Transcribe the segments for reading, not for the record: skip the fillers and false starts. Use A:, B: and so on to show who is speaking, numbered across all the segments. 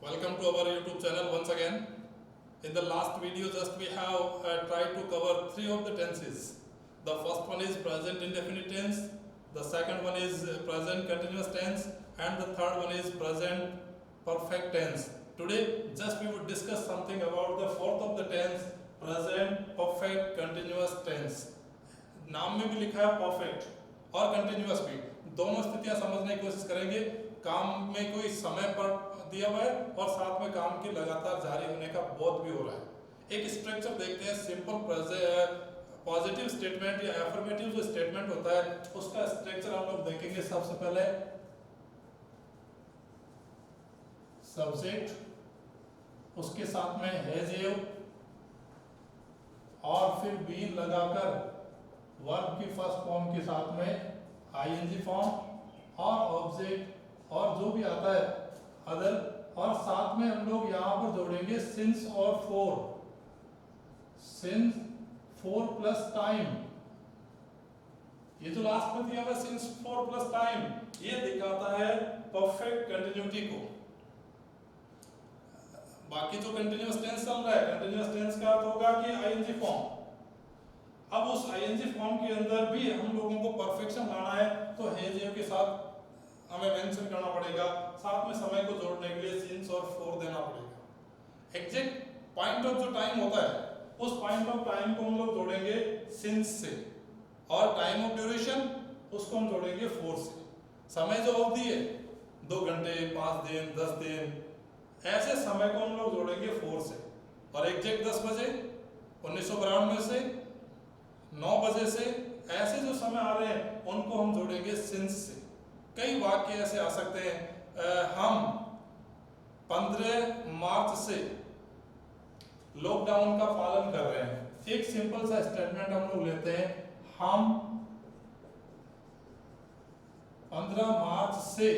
A: Welcome to our YouTube channel once again. In the last video just we have tried to cover three of the tenses. The first one is present indefinite tense, the second one is present continuous tense, and the third one is present perfect tense. Today just we would discuss something about the fourth of the tense, present perfect continuous tense. नाम में भी लिखा है perfect और continuous भी, दोनों स्थितियां समझने की कोशिश करेंगे। काम में कोई समय पर दिया हुआ है और साथ में काम के लगातार जारी होने का बोध भी हो रहा है। एक स्ट्रक्चर देखते हैं, सिंपल पॉजिटिव स्टेटमेंट या एफर्मेटिव जो स्टेटमेंट होता है उसका स्ट्रक्चर हम लोग देखेंगे। सबसे पहले सब्जेक्ट, उसके साथ में हैज यू और फिर बीन लगाकर वर्ब की फर्स्ट फॉर्म के साथ में आईएनजी फॉर्म और ऑब्जेक्ट और जो भी आता है अदर, और साथ में हम लोग यहां पर जोड़ेंगे सिंस और for, since for plus time. ये जो लास्ट में दिया हुआ सिंस फॉर प्लस टाइम ये दिखाता है परफेक्ट कंटिन्यूटी को। बाकी जो कंटिन्यूअस टेंस चल रहा है, कंटिन्यूअस टेंस का अर्थ होगा कि आईएनजी फॉर्म। अब उस आईएनजी फॉर्म के अंदर भी हम लोगों को परफेक्शन लाना है तो हैज यू के साथ हमें मेंशन करना पड़ेगा, साथ में समय को जोड़ने के लिए सिंस और फॉर देना पड़ेगा। एग्जैक्ट पॉइंट ऑफ जो टाइम होता है उस पॉइंट ऑफ टाइम को हम लोग जोड़ेंगे सिंस से, और टाइम ऑफ ड्यूरेशन उसको हम जोड़ेंगे फॉर से। समय जो अवधि है 2 घंटे, 5 दिन, 10 दिन, ऐसे समय को हम लोग जोड़ेंगे फॉर से। और एग्जैक्ट 10 बजे 1992 से 9 बजे से ऐसे जो समय आ रहे हैं उनको हम जोड़ेंगे सिंस से। कई वाक्य ऐसे आ सकते हैं, हम 15 मार्च से लॉकडाउन का पालन कर रहे हैं। एक सिंपल सा स्टेटमेंट हम लोग लेते हैं, हम 15 मार्च से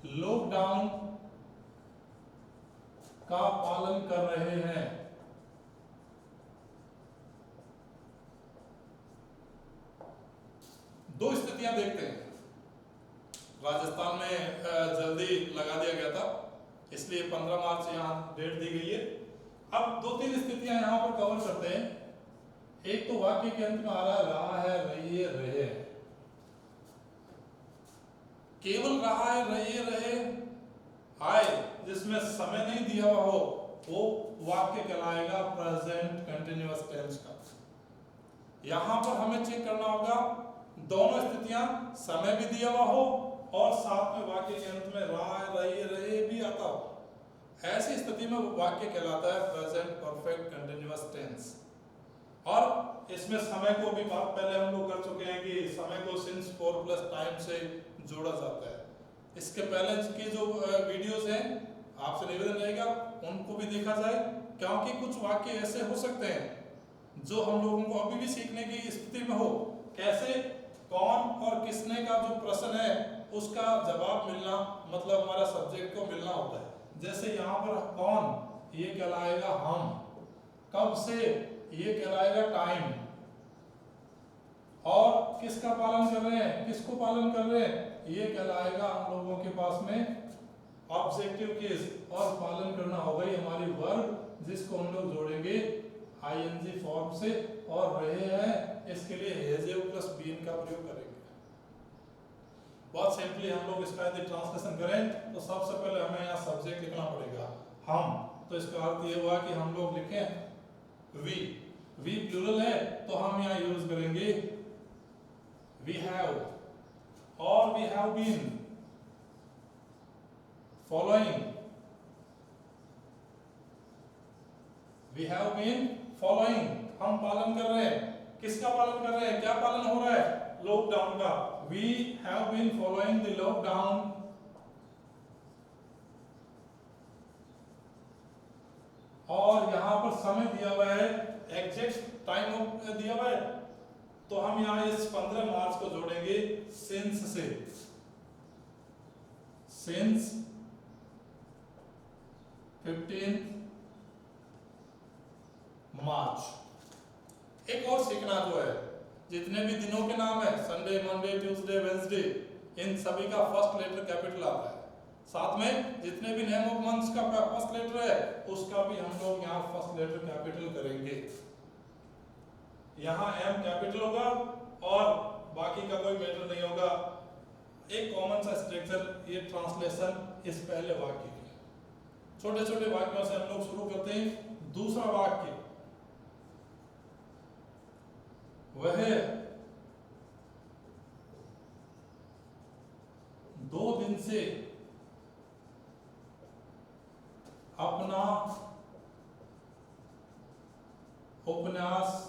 A: लॉकडाउन का पालन कर रहे हैं। दो स्थितियां देखते हैं। राजस्थान में जल्दी लगा दिया गया था इसलिए 15 मार्च यहाँ डेट दी गई है। अब 2-3 स्थितियां यहाँ पर कवर करते हैं। एक तो वाक्य के अंत में आ रहा है रही है रहे, केवल रहा है रही रहे आए जिसमें समय नहीं दिया हुआ हो वो वाक्य कहलाएगा प्रेजेंट कंटिन्यूअस टेंस का। यहां पर हमें चेक करना होगा दोनों स्थितियां, समय भी दिया हुआ हो और साथ में वाक्य के अंत में रहा है रही रहे भी आता हो। ऐसी स्थिति में वाक्य कहलाता है प्रेजेंट परफेक्ट कंटिन्यूअस टेंस। और इसमें समय को भी बात पहले हम लोग कर चुके हैं कि समय को सिंस फॉर प्लस टाइम से जोड़ा जाता है। इसके पहले की जो वीडियोस हैं आपसे निवेदन रहेगा उनको भी देखा जाए, क्योंकि कुछ वाक्य ऐसे हो सकते हैं जो हम लोगों को अभी भी सीखने की स्थिति में हो। कैसे, कौन और किसने का जो प्रश्न है उसका जवाब मिलना, मतलब हमारा सब्जेक्ट को मिलना होता है। जैसे यहाँ पर कौन ये कहलाएगा हम, कब से ये कहलाएगा टाइम, और किसका पालन कर रहे हैं, किसको पालन कर रहे हैं ये कहलाएगा हम लोगों के पास में ऑब्जेक्टिव केस, और पालन करना होगा ये हमारी वर्ब जिसको हम लोग जोड़ेंगे आईएनजी फॉर्म से, और रहे हैं इसके लिए हैज यू प्लस बीन का प्रयोग करेंगे। बहुत सिंपली हम लोग इसका यदि ट्रांसलेशन करें तो सबसे पहले हमें यहाँ सब्जेक्ट लिखना पड़ेगा हम, तो इसका अर्थ ये हुआ कि हम लोग लिखें वी प्लूरल है तो हम यहाँ यूज करेंगे वी हैव, और we have been following, we have been following, हम पालन कर रहे हैं। किसका पालन कर रहे हैं, क्या पालन हो रहा है, लॉकडाउन का। We have been following the lockdown, और यहां पर समय दिया हुआ है, एग्जैक्ट टाइम दिया हुआ है, तो हम यहां इस 15 मार्च को जोड़ेंगे सिंस से, सिंस 15 मार्च। एक और सीखना जो है, जितने भी दिनों के नाम है संडे, मंडे, ट्यूसडे, वेडनेसडे, इन सभी का फर्स्ट लेटर कैपिटल आता है। साथ में जितने भी नेम ऑफ मंथ्स का फर्स्ट लेटर है उसका भी हम लोग यहाँ फर्स्ट लेटर कैपिटल करेंगे। यहाँ एम कैपिटल होगा और बाकी का कोई मैटर नहीं होगा। एक कॉमन सा स्ट्रक्चर, ये ट्रांसलेशन इस पहले वाक्य की। छोटे छोटे वाक्यों से हम लोग शुरू करते हैं। दूसरा वाक्य, वह 2 दिन से अपना उपन्यास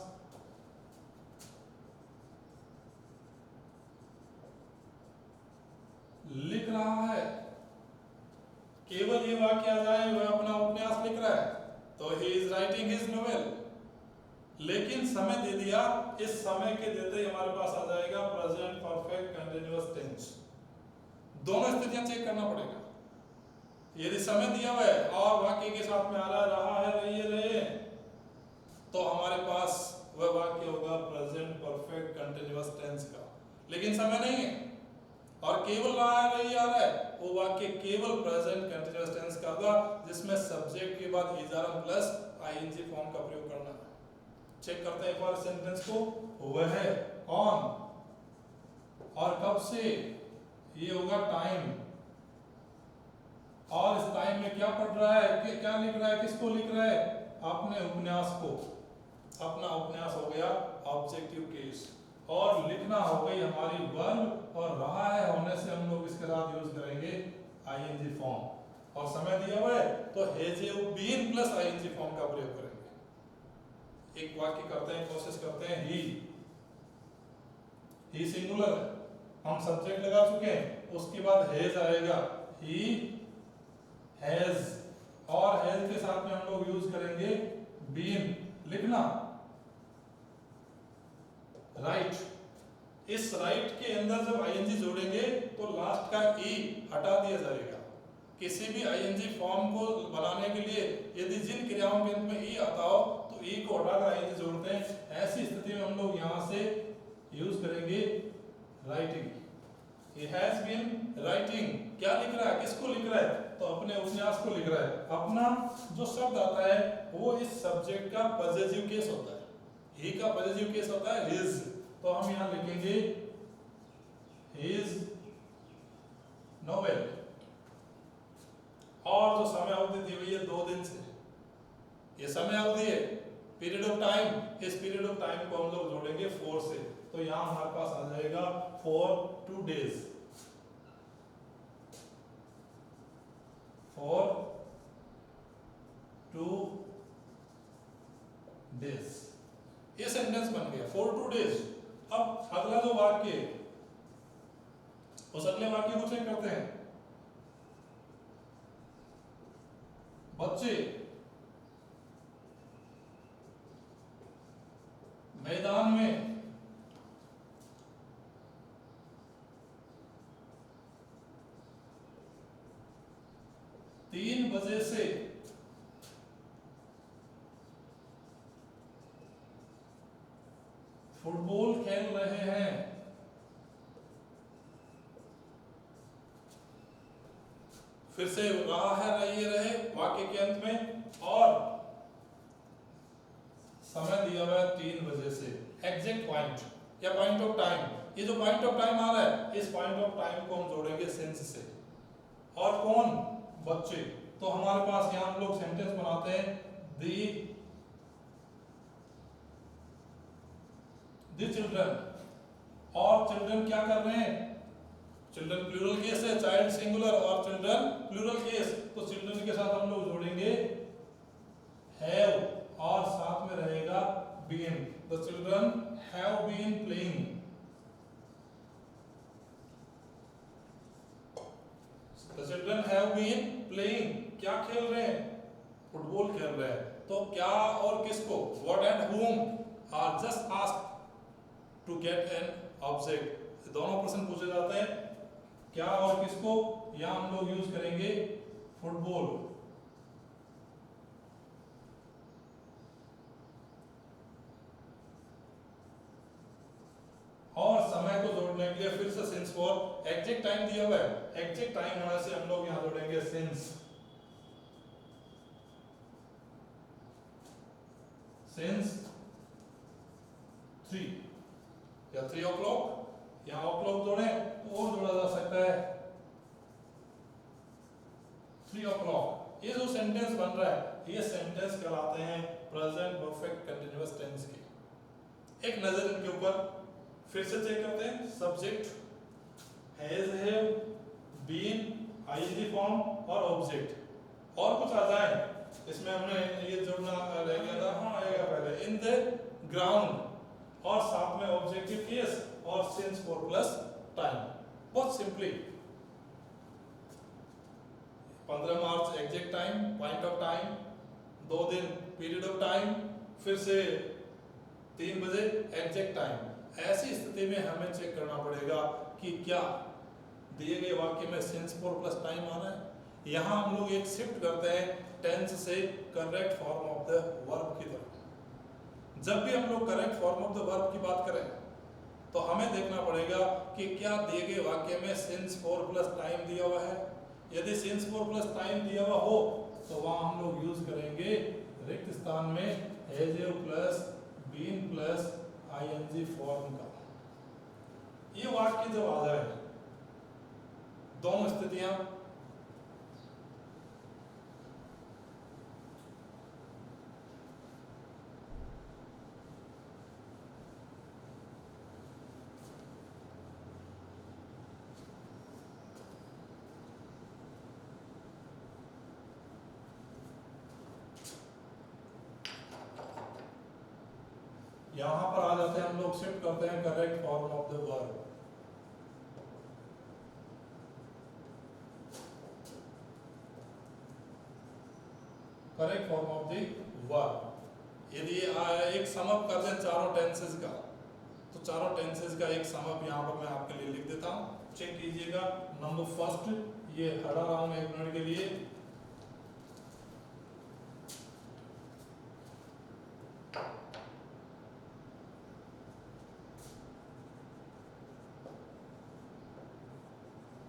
A: लिख रहा है। केवल ये वाक्य आ जाए वह अपना उपन्यास लिख रहा है तो he is writing his novel. लेकिन समय दे दिया, इस समय के देते ही हमारे पास आ जाएगा प्रेजेंट परफेक्ट कंटिन्यूअस टेंस। दोनों स्थितियां चेक करना पड़ेगा। यदि समय दिया हुआ है और वाक्य के साथ में आ रहा है रही रहे, तो हमारे पास वह वाक्य होगा प्रेजेंट परफेक्ट कंटिन्यूअस टेंस का। लेकिन समय नहीं है और केवल रहा है रही आ रहा है, वो वाक्य केवल प्रेजेंट कंटिन्यूअस टेंस का होगा, जिसमें सब्जेक्ट के बाद इजारम प्लस आईएनजी फॉर्म का प्रयोग करना है। चेक करते हैं एक बार सेंटेंस को। वह ऑन, और कब से, ये होगा टाइम। और इस टाइम में क्या पढ़ रहा है, क्या लिख रहा है, किसको लिख रहा है, अपने उपन्यास को। अपना उपन्यास हो गया ऑब्जेक्टिव केस, और लिखना हो गई हमारी वर्ब, और रहा है होने से हम लोग इसके साथ यूज करेंगे आईएनजी फॉर्म। और समय दिया हुआ है तो has you been plus ING form का प्रयोग करेंगे। एक वाक्य करते हैं, कोशिश करते हैं। ही सिंगुलर है, हम सब्जेक्ट लगा चुके हैं, उसके बाद हैज आएगा, ही हैज, और हैज के साथ में हम लोग यूज करेंगे बीन, लिखना। राइट, इस राइट के अंदर जब आईएनजी जोड़ेंगे तो लास्ट का ई हटा दिया जाएगा। किसी भी आईएनजी फॉर्म को बनाने के लिए यदि जिन क्रियाओं के अंत में ई आता हो तो ई को हटाकर आईएनजी जोड़ते हैं। ऐसी स्थिति में हम लोग यहां से यूज करेंगे writing. He has been writing, क्या लिख रहा है, किसको लिख रहा है, तो अपने उपन्यास को लिख रहा है। अपना जो शब्द आता है वो इस सब्जेक्ट का पॉजेसिव केस होता है। ही का पॉजेसिव केस होता है his, तो हम यहां लिखेंगे his novel। और जो समय अवधि दी हुई है 2 दिन से, ये समय अवधि है, पीरियड ऑफ टाइम। इस पीरियड ऑफ टाइम को हम लोग जोड़ेंगे 4 से, तो यहां हमारे पास आ जाएगा for 2 days। for 2 days, ये सेंटेंस बन गया for 2 days। अब अगला जो वाक्य है उस अगले वाक्य को चेक करते हैं। बच्चे मैदान में 3 बजे से फुटबॉल खेल रहे हैं। फिर से रहा है रही रहे वाक्य के अंत में, और समय दिया हुआ है 3 बजे से। एग्जैक्ट पॉइंट या पॉइंट ऑफ टाइम, ये जो पॉइंट ऑफ टाइम आ रहा है इस पॉइंट ऑफ टाइम को हम जोड़ेंगे सिंस से। और कौन, बच्चे। तो हमारे पास यहां हम लोग सेंटेंस बनाते हैं दी चिल्ड्रन। और चिल्ड्रन क्या कर रहे हैं, चिल्ड्रन प्लूरल केस है, चाइल्ड सिंगुलर और चिल्ड्रन प्लूरल केस, तो चिल्ड्रन के साथ हम लोग जोड़ेंगे हैव, और साथ में रहेगा been. The children have been playing. The children have been playing, क्या खेल रहे हैं, फुटबॉल खेल रहे हैं। तो क्या और किसको, what and whom are just asked to get an object. दोनों प्रश्न पूछे जाते हैं, क्या और किसको, यहां हम लोग यूज करेंगे फुटबॉल। और समय को जोड़ने के लिए फिर से सिंस फॉर एग्जैक्ट टाइम दिया हुआ है, एग्जैक्ट टाइम होने से हम लोग यहाँ जोड़ेंगे सिंस सिंस 3 या 3 o'clock, यहाँ o'clock जोड़े और जोड़ा जा सकता है 3 o'clock। ये जो सेंटेंस बन रहा है ये सेंटेंस कहलाते हैं प्रेजेंट परफेक्ट कंटिन्यूअस टेंस के। एक नजर इनके ऊपर फिर से चेक करते हैं। Subject has, have, been, ING form और ऑब्जेक्ट। और कुछ आ जाए इसमें, हमने ये जोड़ना रह गया था, हाँ आएगा पहले इन द ग्राउंड और साथ में ऑब्जेक्टिव केस और सिंस फॉर प्लस टाइम। बहुत simply 15 March exact time, point of time, 2 दिन पीरियड ऑफ टाइम, फिर से 3 बजे एग्जैक्ट टाइम। ऐसी स्थिति में हमें चेक करना पड़ेगा कि क्या दिए गए वाक्य में सिंस फॉर प्लस टाइम आ रहा है। यहाँ हम लोग एक शिफ्ट करते हैं टेंस से correct form of the verb की तरफ। जब भी हम लोग correct form of the verb की बात करें तो हमें देखना पड़ेगा कि क्या दिए गए वाक्य में सिंस फॉर प्लस टाइम दिया हुआ है। यदि सिंस फॉर प्लस टाइम दिया हुआ हो तो वहां हम लोग यूज करेंगे रिक्त स्थान में has, have plus been plus ING form का। ये वाक्य जब आ जाए, दोनों स्थितियां, यहां पर आ जाते हैं हम लोग, शिफ्ट करते हैं correct form of the verb. Correct form of the verb. यदि एक सम अप कर दें चारों टेंसेस का, तो चारों टेंसेस का एक सम अप यहां पर मैं आपके लिए लिख देता हूं, चेक कीजिएगा। नंबर फर्स्ट, ये हटा रहा हूं मैं 1 मिनट के लिए।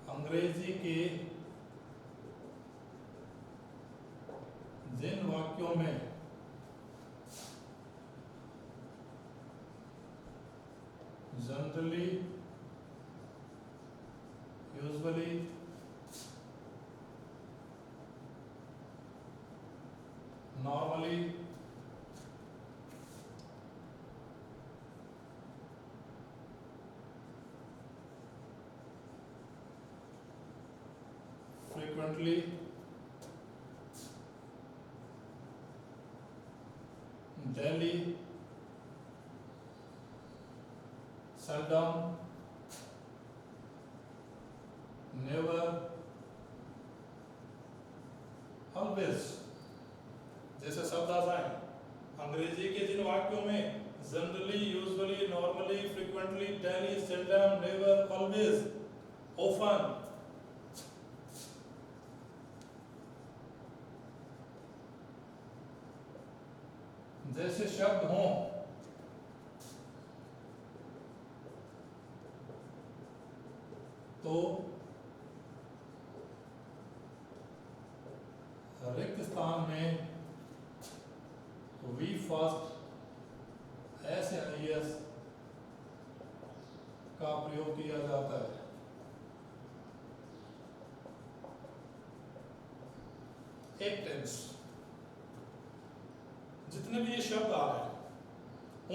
A: अंग्रेजी के जिन वाक्यों में generally, usually, normally, frequently, daily, seldom, never, always जैसे शब्द आ जाए अंग्रेजी के जिन वाक्यों में generally, usually, normally, frequently, daily, seldom, never, always, often, जैसे शब्द हों तो रिक्त स्थान में वी फर्स्ट, एस या एस का प्रयोग किया जाता है। एक टेंस, जितने भी ये शब्द आ रहे हैं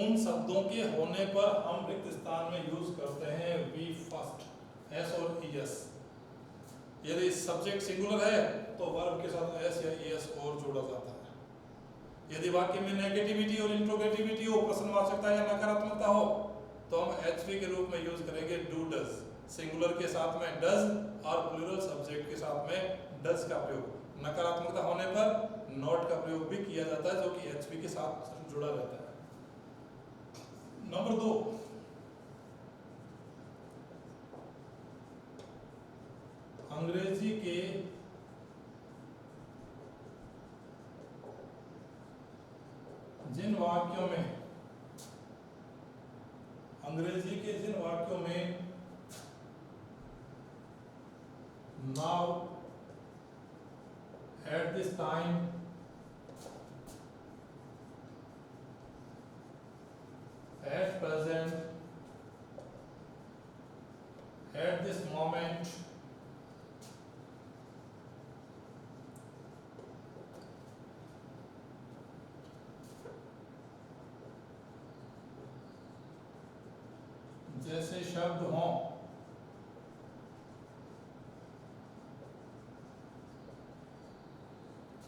A: उन शब्दों के होने पर हम रिक्त स्थान में यूज करते हैं वी फर्स्ट, एस और एस। यदि सब्जेक्ट सिंगुलर है तो वर्ब के साथ एस या एस और जोड़ा जाता है। यदि वाक्य में नेगेटिविटी और इंट्रोगेटिविटी हो, प्रश्नवाचकता या नकारात्मकता हो, तो हम एचवी के रूप में यूज करेंगे डू डज। सिंगुलर के साथ में डज और प्लूरल सब्जेक्ट के साथ में डज का प्रयोग। नकारात्मकता होने पर नॉट का प्रयोग भी किया जाता है जो कि एचवी के साथ जुड़ा रहता है। नंबर 2, अंग्रेजी के जिन वाक्यों में Now at this time at present at this moment जैसे शब्द हों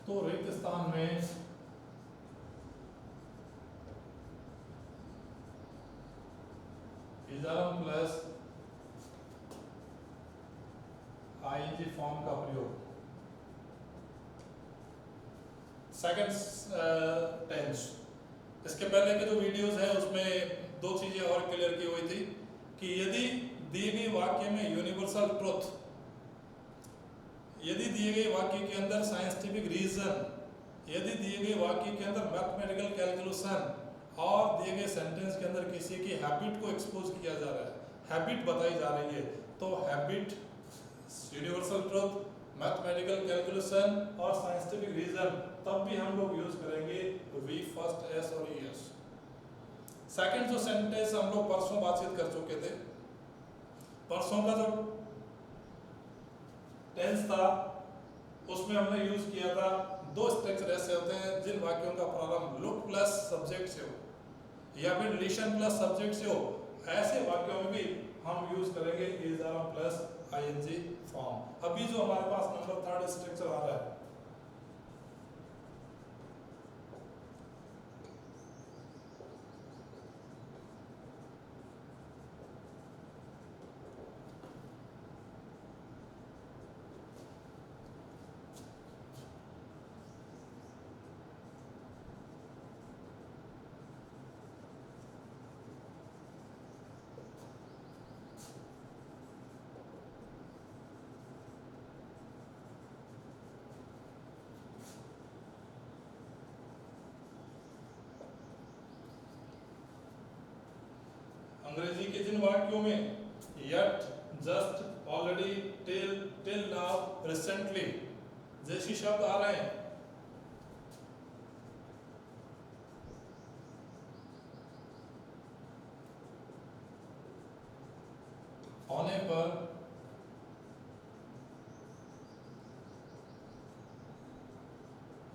A: तो रिक्त स्थान में इजरम प्लस आईएनजी फॉर्म का प्रयोग। सेकंड टेंस, इसके पहले के जो वीडियोस हैं उसमें दो चीजें और क्लियर की हुई थी कि यदि दिए गए वाक्य में यूनिवर्सल ट्रुथ, यदि दिए गए वाक्य के अंदर साइंटिफिक रीजन, यदि दिए गए वाक्य के अंदर मैथमेटिकल कैलकुलेशन और दिए गए सेंटेंस के अंदर किसी की हैबिट को एक्सपोज किया जा रहा है, हैबिट बताई जा रही है, तो habit, universal truth, mathematical calculation और साइंटिफिक रीजन, तब भी हम लोग यूज करेंगे वी फर्स्ट एस और एस। सेकंड जो सेंटेंस हम लोग परसों बातचीत कर चुके थे, परसों का जो टेंस था उसमें हमने यूज किया था, दो स्ट्रक्चर ऐसे होते हैं जिन वाक्यों का प्रारंभ लुक प्लस सब्जेक्ट से हो या फिर लिसन प्लस सब्जेक्ट से हो, ऐसे वाक्यों में भी हम यूज करेंगे is are plus ING form. अभी जो हमारे पास नंबर थर्ड स्ट्रक्चर आ रहा है, अंग्रेजी के जिन वाक्यों में yet, just, already, till now, recently जैसी शब्द आ रहे हैं, होने पर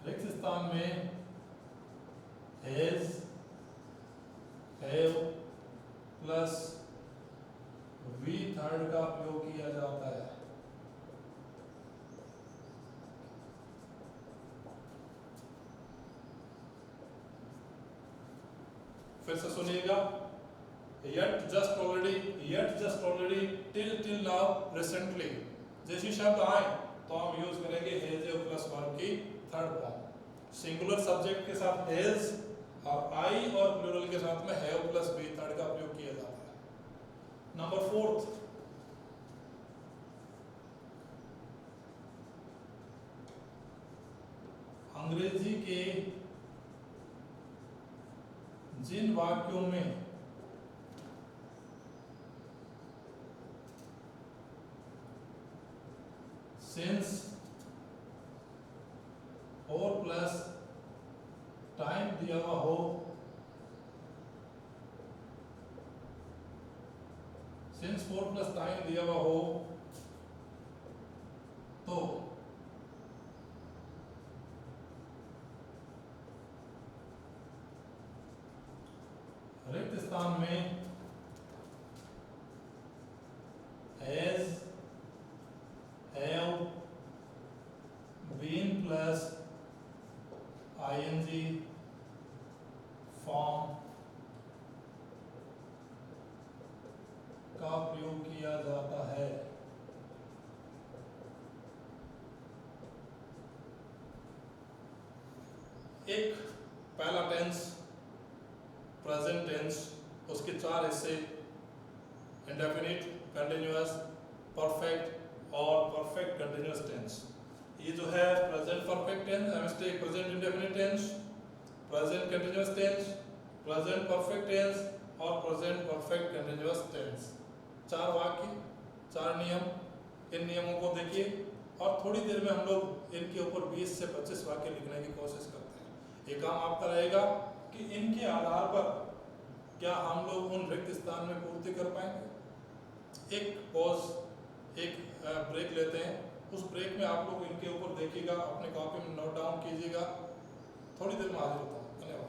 A: रिक्त स्थान में has, have plus V third का प्रयोग किया जाता है। फिर से सुनिएगा, yet, just, already, till now, recently जैसी शब्द आए तो हम यूज करेंगे हैज प्लस वर्ब की थर्ड फॉर्म। सिंगुलर सब्जेक्ट के साथ हैज और आई और प्लूरल के साथ में हैव प्लस बी थर्ड का प्रयोग किया जाता है। नंबर फोर्थ, अंग्रेजी के जिन वाक्यों में सिंस और प्लस टाइम दिया हुआ हो, सिंस फोर प्लस टाइम दिया हुआ हो तो रिक्त स्थान में has, have, been plus ING form का प्रयोग किया जाता है। एक पहला टेंस प्रेजेंट टेंस, उसके चार हिस्से इंडेफिनिट, कंटिन्यूअस, परफेक्ट और परफेक्ट कंटिन्यूअस टेंस। ये जो है present perfect tense, present indefinite tense, present continuous tense, present perfect tense और प्रेजेंट परफेक्ट कंटिन्यूअस टेंस। चार वाक्य, चार नियम, इन नियमों को देखिए और थोड़ी देर में हम लोग इनके ऊपर 20 से 25 वाक्य लिखने की कोशिश करते हैं। ये काम आपका रहेगा कि इनके आधार पर क्या हम लोग उन रिक्त स्थान में पूर्ति कर पाएंगे। एक पॉज, एक ब्रेक लेते हैं। उस ब्रेक में आप लोग इनके ऊपर देखिएगा, अपने कॉपी में नोट डाउन कीजिएगा। थोड़ी देर में हाजिर होता हूँ। धन्यवाद।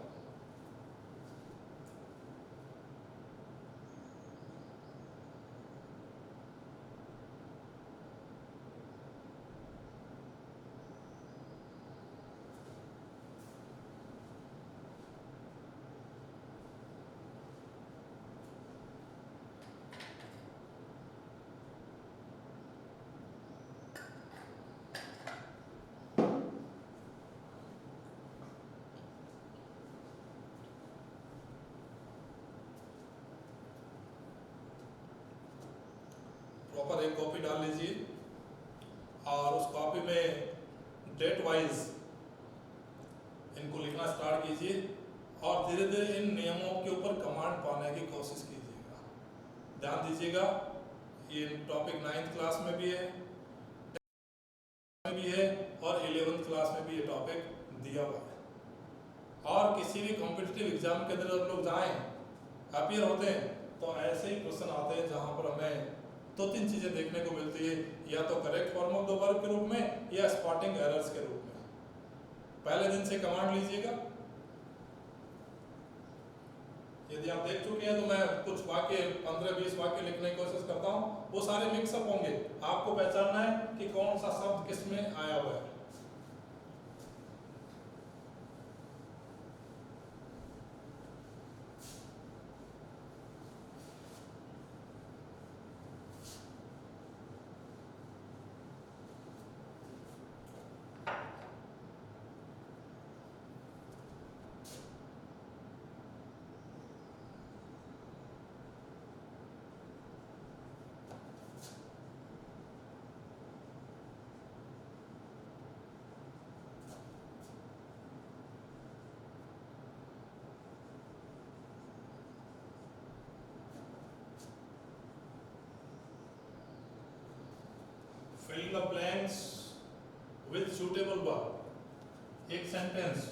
A: प्रॉपर एक कॉपी डाल लीजिए और उस कॉपी में डेट वाइज इनको लिखना स्टार्ट कीजिए और धीरे धीरे इन नियमों के ऊपर कमांड पाने की कोशिश कीजिएगा। ध्यान दीजिएगा, ये टॉपिक 9th क्लास में भी है, 10th में भी है और 11th क्लास में भी ये टॉपिक दिया हुआ है। और किसी भी कॉम्पिटिटिव एग्जाम के अंदर लोग जाएं, अपीयर होते हैं, तो ऐसे ही क्वेश्चन आते हैं जहां पर हमें 2-3 चीजें देखने को मिलती है, या तो correct form of the verb के रूप में या स्पॉटिंग एरर्स के रूप में। पहले दिन से कमांड लीजिएगा। यदि आप देख चुके हैं तो मैं कुछ वाक्य 15-20 वाक्य लिखने की कोशिश करता हूं, वो सारे मिक्सअप होंगे। आपको पहचानना है कि कौन सा शब्द किस में आया हुआ है। Fill the blanks with suitable verb. एक सेंटेंस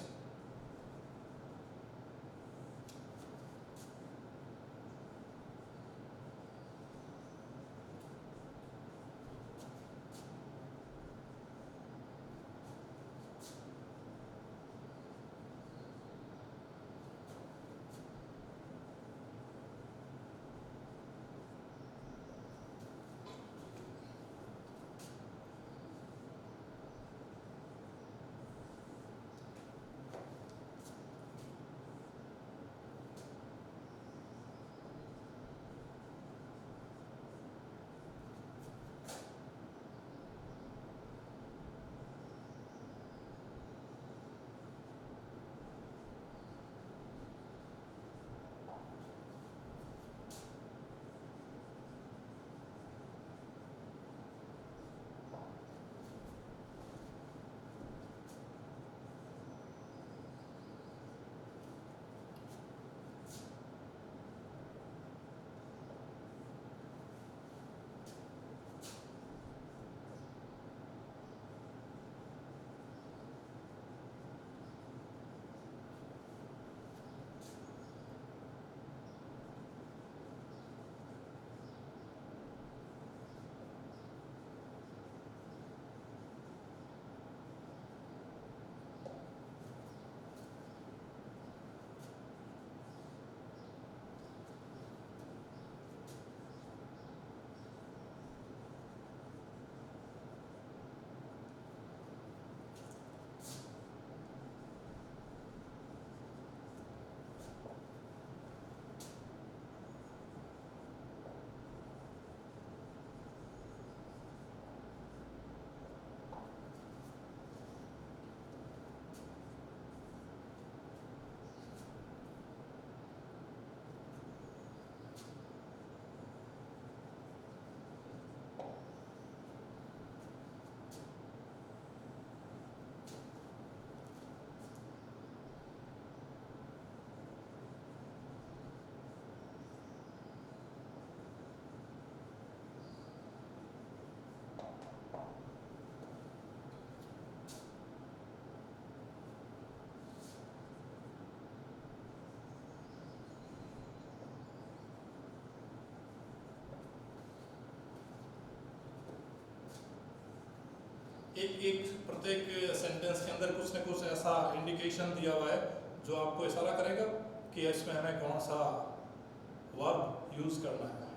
A: एक प्रत्येक सेंटेंस के अंदर कुछ न कुछ ऐसा इंडिकेशन दिया हुआ है जो आपको इशारा करेगा कि इसमें हमें कौन सा वर्ब यूज करना है।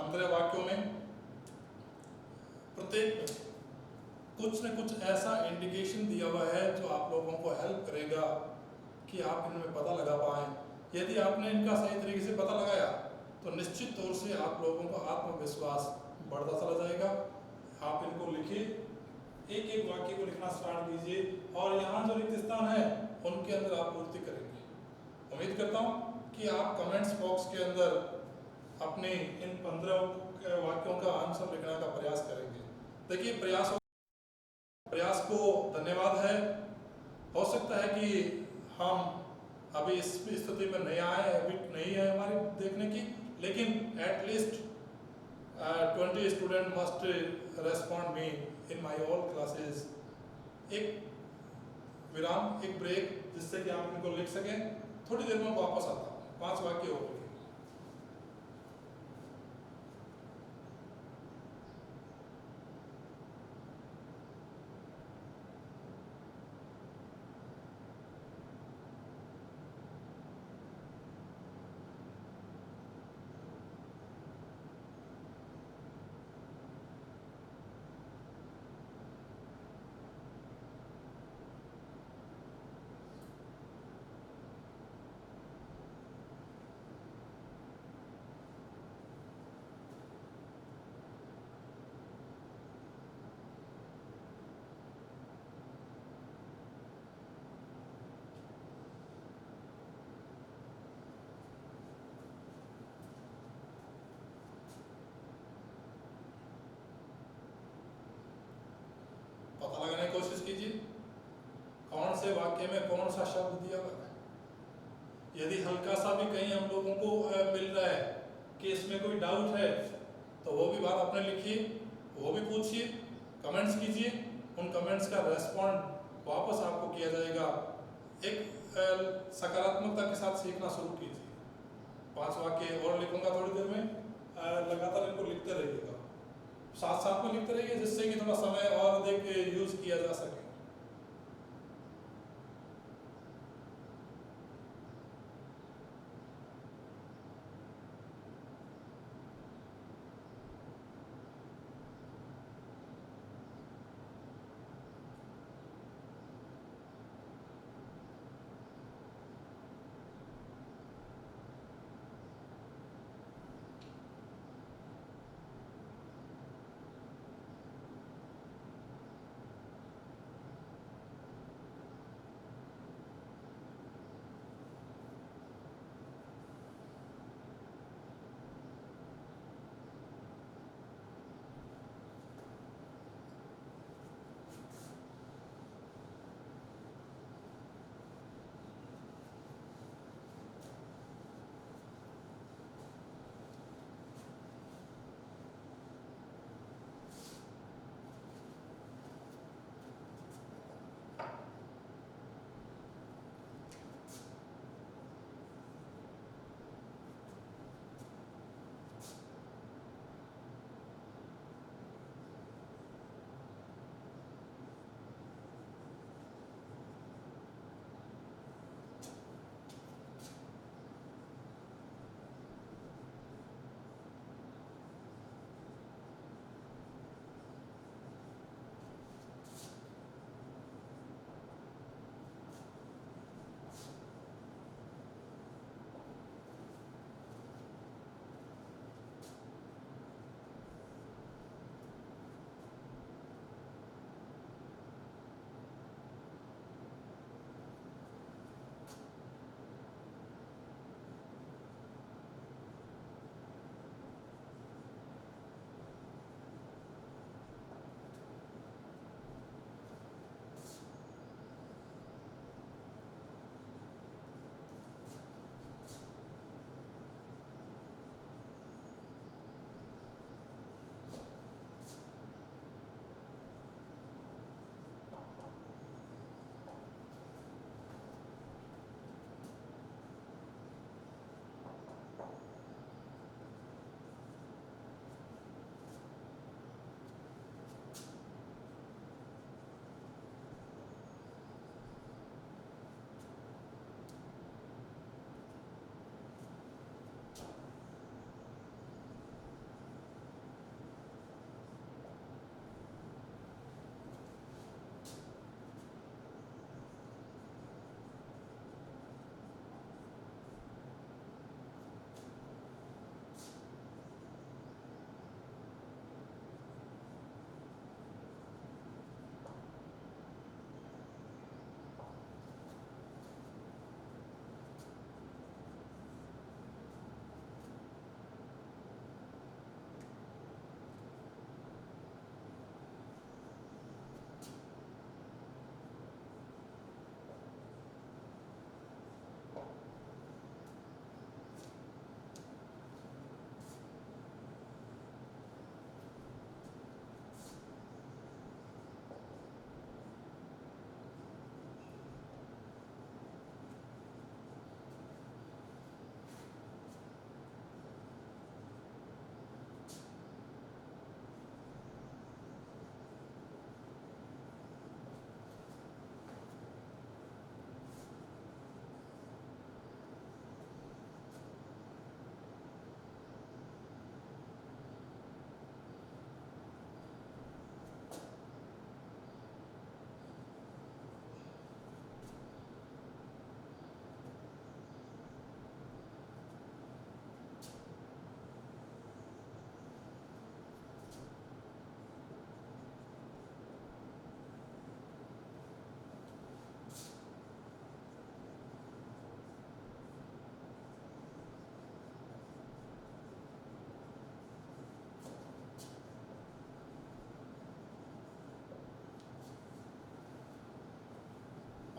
A: 15 वाक्यों में प्रत्येक में कुछ न कुछ ऐसा इंडिकेशन दिया हुआ है जो आप लोगों को हेल्प करेगा कि आप इनमें पता लगा पाएं। यदि आपने इनका सही तरीके से पता लगाया तो निश्चित तौर से आप लोगों का आत्मविश्वास बढ़ता चला जाएगा। आप इनको लिखिए, एक एक वाक्य को लिखना स्टार्ट कीजिए और यहाँ जो रिक्त स्थान है उनके अंदर आप पूर्ति करेंगे। उम्मीद करता हूँ कि आप कमेंट्स बॉक्स के अंदर अपने इन 15 वाक्यों का आंसर लिखने का प्रयास करेंगे। देखिए, प्रयास को धन्यवाद है। हो सकता है कि हम अभी इस स्थिति में नहीं आए, अभी नहीं है हमारी देखने की, लेकिन at least 20 student must respond me in my all classes. एक विराम, एक ब्रेक, जिससे कि आप इनको लिख सकें। थोड़ी देर में वापस आता हूँ, 5 वाक्य हो गए। पता लगाने की कोशिश कीजिए कौन से वाक्य में कौन सा शब्द दिया हुआ है। यदि हल्का सा भी कहीं हम लोगों को मिल रहा है कि इसमें कोई डाउट है तो वो भी बात अपने लिखिए, वो भी पूछिए, कमेंट्स कीजिए। उन कमेंट्स का रेस्पॉन्ड वापस आपको किया जाएगा। एक सकारात्मकता के साथ सीखना शुरू कीजिए। 5 वाक्य और लिखूंगा थोड़ी देर में, लगातार इनको लिखते रहिएगा, साथ साथ में लिखते रहिए, जिससे कि थोड़ा समय और अधिक यूज किया जा सके।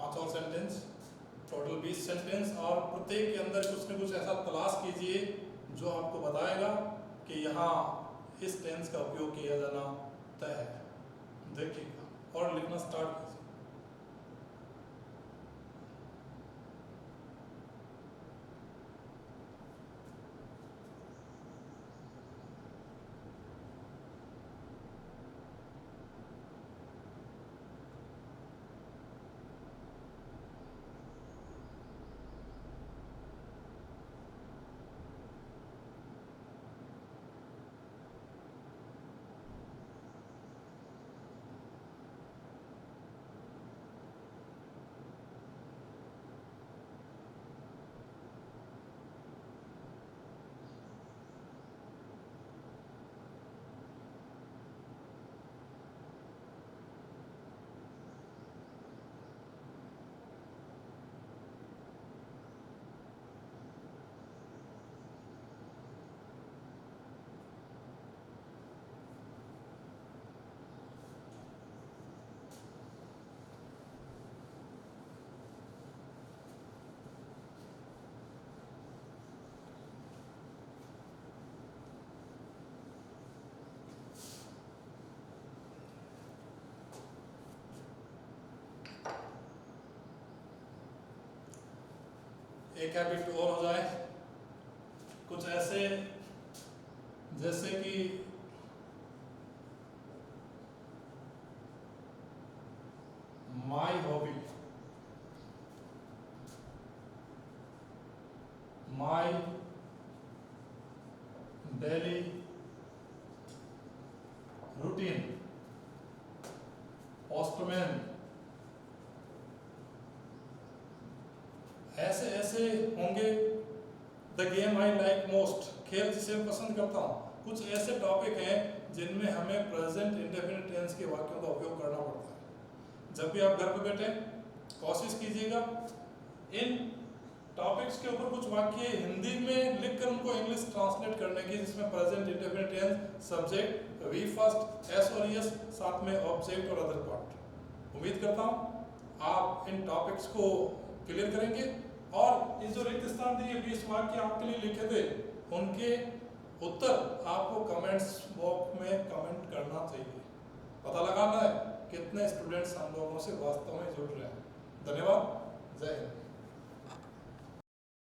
A: 5 और सेंटेंस, टोटल 20 सेंटेंस, और प्रत्येक के अंदर कुछ न कुछ ऐसा तलाश कीजिए जो आपको बताएगा कि यहाँ इस टेंस का उपयोग किया जाना तय है। देखिएगा और लिखना स्टार्ट कीजिए। एक हैबिट और हो जाए, कुछ ऐसे जैसे कि my hobby, my daily routine, postman, ऐसे ऐसे होंगे। The game I like most, खेल जिसे मैं पसंद करता हूँ। कुछ ऐसे टॉपिक हैं जिनमें हमें प्रेजेंट इंडेफिनिट टेंस के वाक्यों का उपयोग करना पड़ता है। जब भी आप घर पे बैठे कोशिश कीजिएगा इन टॉपिक्स के ऊपर कुछ वाक्य हिंदी में लिखकर उनको इंग्लिश ट्रांसलेट करने की, जिसमें present indefinite tense, subject, V first, S और एस, साथ में ऑब्जेक्ट और अदर पार्ट। उम्मीद करता हूँ आप इन टॉपिक्स को क्लियर करेंगे और ये जो रिक्त स्थान दिए 20 वाक्य आपके लिए लिखे थे उनके उत्तर आपको कमेंट्स बॉक्स में कमेंट करना चाहिए। पता लगाना है कितने स्टूडेंट्स हम लोगों से वास्तव में जुड़ रहे हैं।